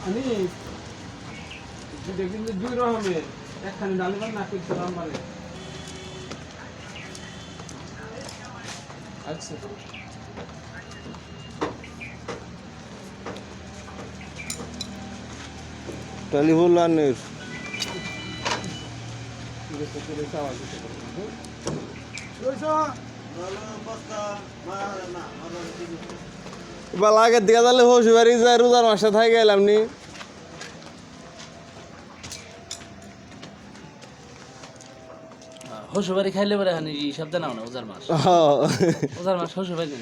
আমি কিন্তু দুই রকমের একখানি ডালিবার না করতে পারে। আচ্ছা টেলিফোনের এবার আগের দিকে তাহলে হসি বাড়ি যায় রোজার মাসে থাই গেলাম নি শ্বশুরবাড়ি খাইলে পরে হানি শব্দ নাও না ওজার মাস শ্বশুরবাড়ি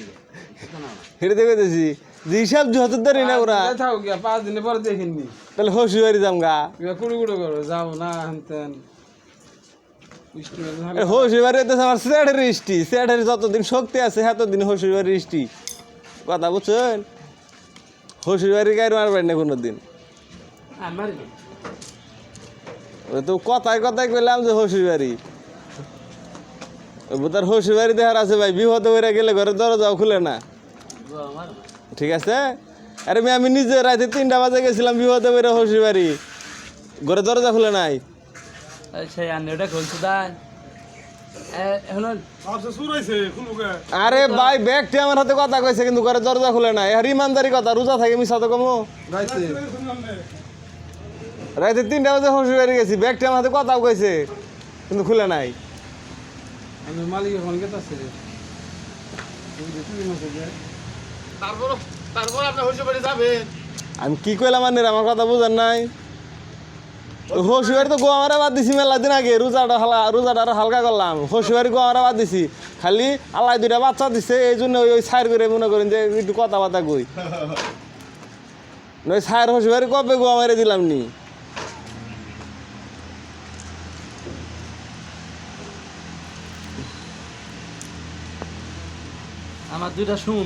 হেঁটে দেখে দিয়েছি যে হিসাব যত দেরি না ওরা থাকো গিয়া 5 দিনে পরে দেখিনি তাহলে হসি বাড়ি যাম গা কুড়ি কুড়ি করো যাও না হানতেন হসি বাড়ি হইতেছে আমার স্যাডের ইষ্টি স্যাডের যতদিন শক্তি আছে এতদিন হসি বাড়ির ইষ্টি কথা বুঝছেন হসি বাড়ি গাড়ি মারবেন না কোনোদিন আমার ওই তো কথায় কথায় কইলাম যে হসি বাড়ি তার হসি বাড়ি দেখার আছে ভাই বিপদে বেড়ে গেলে ঘরের দরজাও খুলে না ঠিক আছে আরে আমি নিজে রাতে 3টা বাজে গেছিলাম বিপদে বেড়ে হসি বাড়ি ঘরের দরজা খুলে নাই সেই আন্নেটা খুলছে তাই এখন আরে ভাই ব্যাগটি আমার হাতে কথা কইছে কিন্তু ঘরের দরজা খুলে নাই আর ইমানদারি কথা রোজা থাকে মিশা তো কমো রাতে 3টা বাজে হসি বাড়ি গেছি ব্যাগটি আমার হাতে কথাও কইছে কিন্তু খুলে নাই আমি মালিক এখন গেতাছে তারপর আপনার শ্বশুরবাড়ি যাবেন আমি কি কইলাম আনের আমার কথা বুঝেন নাই হসিবাড়ি তো গোয়ামারা বাদ দিছি মেলা দিন আগে রোজাটা আরো হালকা করলাম হসিবাড়ি গোয়ামারা বাদ দিছি খালি আল্লাহ 2টা বাচ্চা দিছে এই জন্য ওই সাইর করে মনে করেন যে একটু কথাবার্তা কই ওই সাইর হসিবাড়ি কবে গোয়া মেরে দিলাম নি আমার 2টা শুন